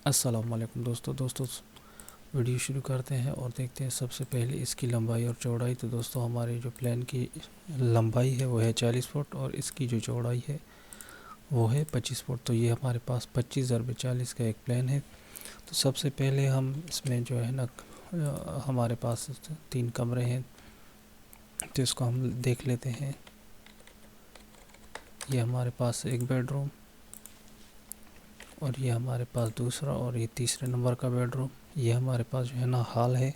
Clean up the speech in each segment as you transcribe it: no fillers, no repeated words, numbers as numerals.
अस्सलाम वालेकुम दोस्तों वीडियो शुरू करते हैं और देखते हैं सबसे पहले इसकी लंबाई और चौड़ाई। तो दोस्तों हमारी जो प्लान की लंबाई है वो है 40 फुट और इसकी जो चौड़ाई है वो है 25 फुट। तो ये हमारे पास 25/40 का एक प्लान है। तो सबसे पहले हम इसमें जो है ना हमारे पास 3 कमरे हैं, तो इसको हम देख लेते हैं। ये हमारे पास एक बेडरूम और ये हमारे पास दूसरा और ये तीसरे नंबर का बेडरूम। ये हमारे पास जो है ना हॉल है।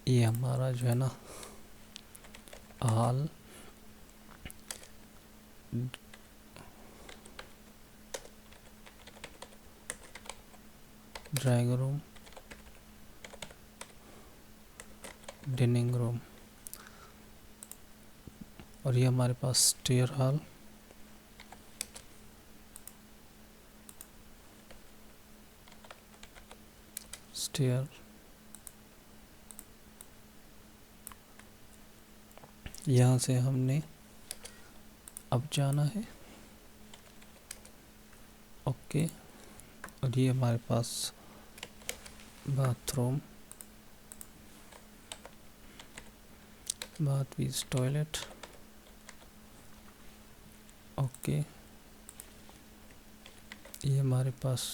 ये हमारा जो है ना hall, drawing room, dining room और ये हमारे पास स्टेयर हॉल, स्टेयर। यहाँ से हमने अब जाना है। ओके। और ये हमारे पास bathroom, bath with toilet. Okay. ये हमारे पास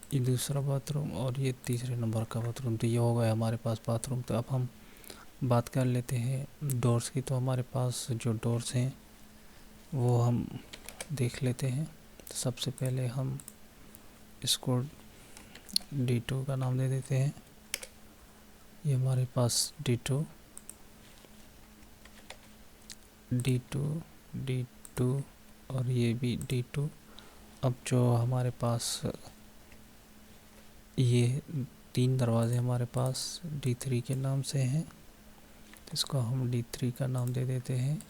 ये दूसरा बाथरूम और ये तीसरे नंबर का बाथरूम। तो ये हो गया हमारे पास बाथरूम। तो अब हम बात कर लेते हैं डोर्स की। तो हमारे पास जो डोर्स हैं वो हम देख लेते हैं। तो सबसे पहले हम इसको D2 का नाम दे देते हैं। ये हमारे पास D2, D2, D2 और ये भी D2। अब जो हमारे पास ये 3 दरवाजे हमारे पास D3 के नाम से हैं, इसको हम D3 का नाम दे देते हैं।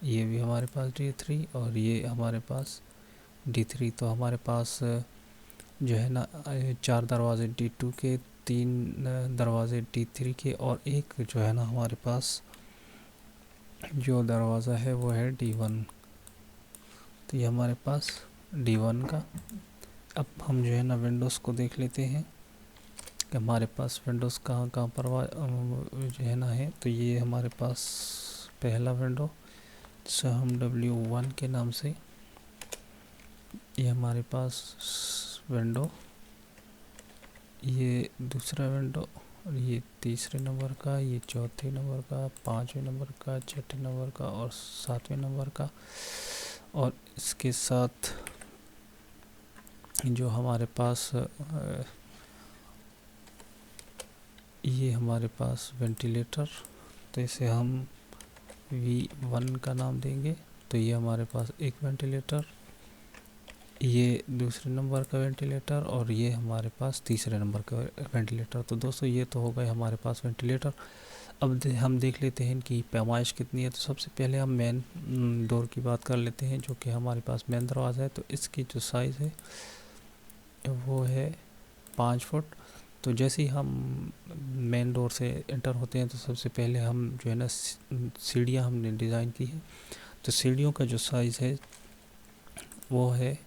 ये भी हमारे पास D3 और ये हमारे पास D3। तो हमारे पास जो है ना 4 दरवाजे D2 के, 3 दरवाजे D3 के और एक जो है ना हमारे पास जो दरवाज़ा है वो है D1। तो ये हमारे पास D1 का। अब हम जो है ना विंडोज़ को देख लेते हैं कि हमारे पास विंडोज़ कहाँ कहाँ पर जो है ना है। तो ये हमारे पास पहला विंडो जिसे हम W1 के नाम से, ये हमारे पास विंडो, ये दूसरा विंडो और ये तीसरे नंबर का, ये चौथे नंबर का, 5वें नंबर का, 6ठे नंबर का और 7वें नंबर का। और इसके साथ जो हमारे पास ये हमारे पास वेंटिलेटर, तो इसे हम V1 का नाम देंगे। तो ये हमारे पास एक वेंटिलेटर, ये दूसरे नंबर का वेंटिलेटर और ये हमारे पास तीसरे नंबर का वेंटिलेटर। तो दोस्तों ये तो हो गए हमारे पास वेंटिलेटर। अब हम देख लेते हैं इनकी पैमाइश कितनी है। तो सबसे पहले हम मेन डोर की बात कर लेते हैं, जो कि हमारे पास मेन दरवाज़ा है। तो इसकी जो साइज़ है वो है 5 फुट। तो जैसे ही हम मेन डोर से एंटर होते हैं तो सबसे पहले हम जो है ना सीढ़ियाँ हमने डिज़ाइन की है। तो सीढ़ियों का जो साइज़ है वो है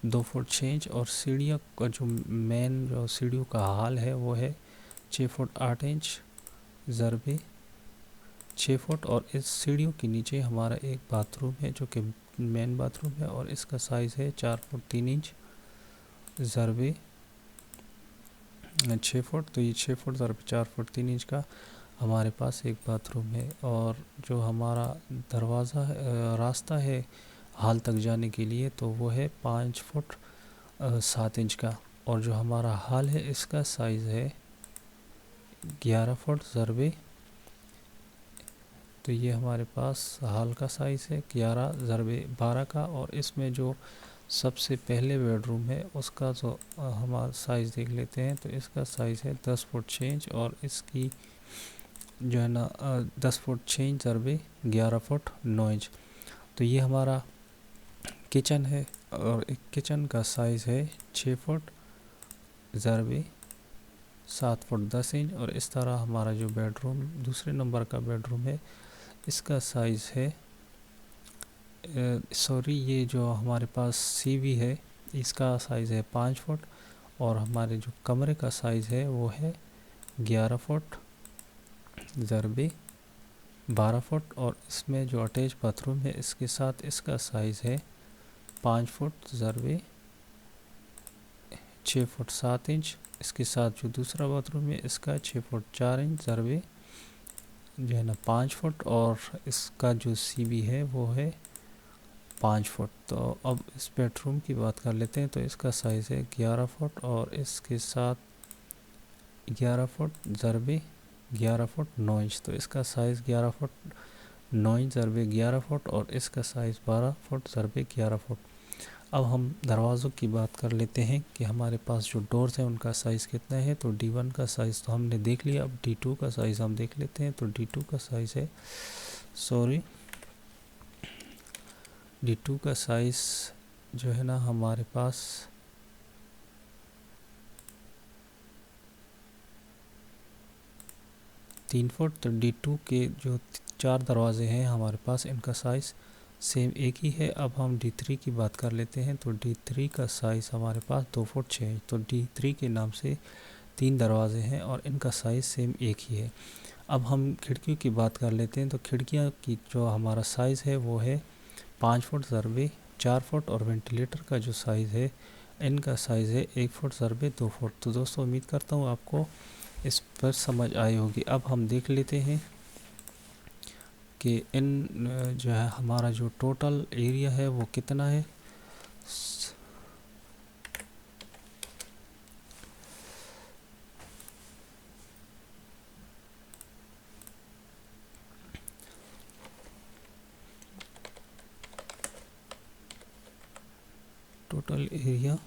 2 फुट 6 इंच और सीढ़ियों का जो मेन जो सीढ़ियों का हाल है वो है 6 फुट 8 इंच ज़रबे 6 फुट। और इस सीढ़ियों के नीचे हमारा एक बाथरूम है जो कि मेन बाथरूम है और इसका साइज़ है 4 फुट 3 इंच ज़रबे 6 फुट। तो ये 6 फुट ज़रबे 4 फुट 3 इंच का हमारे पास एक बाथरूम है। और जो हमारा दरवाज़ा रास्ता है हाल तक जाने के लिए तो वो है 5 फुट 7 इंच का। और जो हमारा हाल है इसका साइज़ है 11 फुट ज़रबे। तो ये हमारे पास हाल का साइज़ है 11 ज़रबे 12 का। और इसमें जो सबसे पहले बेडरूम है उसका जो हमारा साइज़ देख लेते हैं। तो इसका साइज़ है 10 फुट 6 इंच और इसकी जो है ना 10 फुट 6 इंच ज़रबे 11 फुट 9 इंच। तो ये हमारा किचन है और एक किचन का साइज़ है 6 फुट ज़रबे 7 फुट 10 इंच। और इस तरह हमारा जो बेडरूम दूसरे नंबर का बेडरूम है इसका साइज़ है सॉरी, ये जो हमारे पास CV है इसका साइज़ है 5 फुट, और हमारे जो कमरे का साइज़ है वो है 11 फुट ज़रबे 12 फुट, और इसमें जो अटैच बाथरूम है इसके साथ इसका साइज़ है 5 फुट ज़रबे 6 फुट 7 इंच। इसके साथ जो दूसरा बाथरूम है इसका 6 फुट 4 इंच ज़रबे जो है ना 5 फुट, और इसका जो CV है वो है 5 फुट। तो अब इस बेडरूम की बात कर लेते हैं, तो इसका साइज़ है 11 फुट, और इसके साथ 11 फुट ज़रबे 11 फुट 9 इंच। तो इसका साइज़ 11 फुट 9 इंच ज़रबे 11 फुट, और इसका साइज़ 12 फुट ज़रबे 11 फुट। अब हम दरवाज़ों की बात कर लेते हैं कि हमारे पास जो डोर्स हैं उनका साइज़ कितना है। तो D1 का साइज़ तो हमने देख लिया, अब D2 का साइज़ हम देख लेते हैं। तो D2 का साइज़ है, सॉरी, D2 का साइज़ जो है ना हमारे पास 3 फुट। तो D2 के जो 4 दरवाजे हैं हमारे पास, इनका साइज़ सेम एक ही है। अब हम D3 की बात कर लेते हैं। तो D3 का साइज़ हमारे पास 2 फुट 6 इंच। तो D3 के नाम से 3 दरवाजे हैं और इनका साइज़ सेम एक ही है। अब हम खिड़कियों की बात कर लेते हैं। तो खिड़कियाँ की जो हमारा साइज़ है वो है 5 फुट ज़रबे 4 फुट, और वेंटिलेटर का जो साइज़ है इनका साइज़ है 1 फुट ज़रबे 2 फुट। तो दोस्तों उम्मीद करता हूँ आपको इस पर समझ आई होगी। अब हम देख लेते हैं कि इन जो है हमारा जो टोटल एरिया है वो कितना है। टोटल एरिया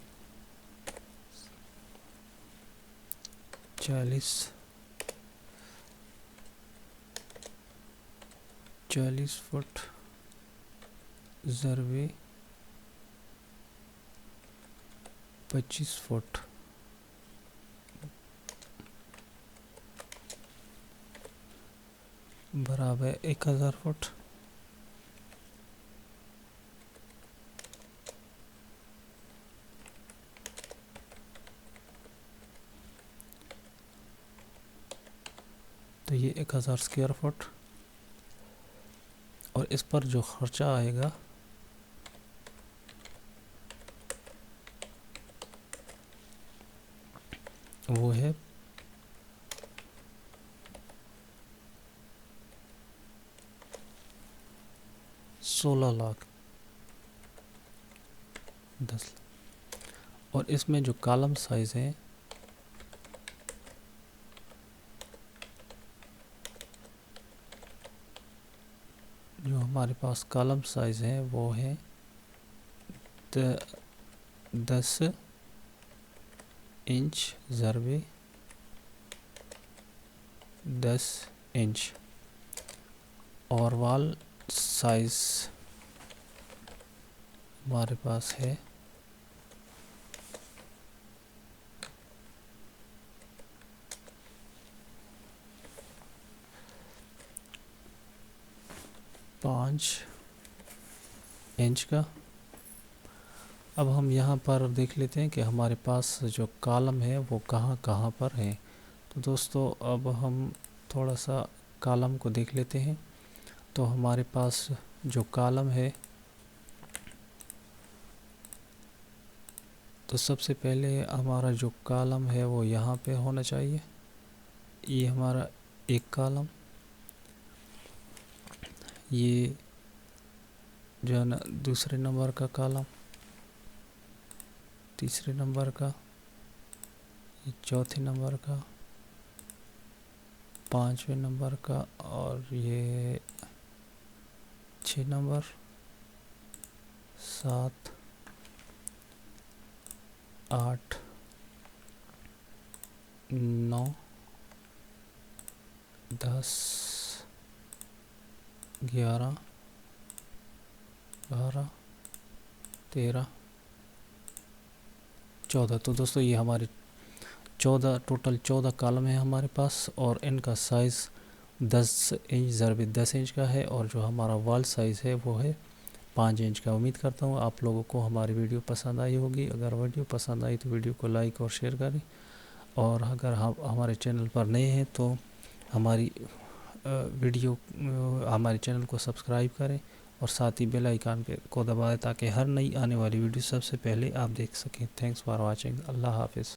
40 फुट ज़रबे 25 फुट बराबर 1000 फुट। तो ये 1000 स्क्वायर फुट, और इस पर जो खर्चा आएगा वो है 16 लाख 10। और इसमें जो कॉलम साइज़ है जो हमारे पास कॉलम साइज़ है वो है 10 इंच ज़रबे 10 इंच, और वॉल साइज़ हमारे पास है 5 इंच का। अब हम यहाँ पर देख लेते हैं कि हमारे पास जो कॉलम है वो कहाँ कहाँ पर है। तो दोस्तों अब हम थोड़ा सा कॉलम को देख लेते हैं। तो हमारे पास जो कॉलम है, तो सबसे पहले हमारा जो कॉलम है वो यहाँ पे होना चाहिए। ये हमारा एक कॉलम, ये जो है ना दूसरे नंबर का कॉलम, तीसरे नंबर का, ये चौथे नंबर का, पांचवें नंबर का, और ये 6 नंबर, 7, 8, 9, 10, 11, 12, 13, 14। तो दोस्तों ये हमारे 14 टोटल 14 कॉलम है हमारे पास, और इनका साइज़ 10 इंच ज़रबे 10 इंच का है। और जो हमारा वॉल साइज़ है वो है 5 इंच का। उम्मीद करता हूँ आप लोगों को हमारी वीडियो पसंद आई होगी। अगर वीडियो पसंद आई तो वीडियो को लाइक और शेयर करें, और अगर हम हमारे चैनल पर नए हैं तो हमारी हमारे चैनल को सब्सक्राइब करें और साथ ही बेल आइकन को दबाएं ताकि हर नई आने वाली वीडियो सबसे पहले आप देख सकें। Thanks for watching. अल्लाह हाफिज़।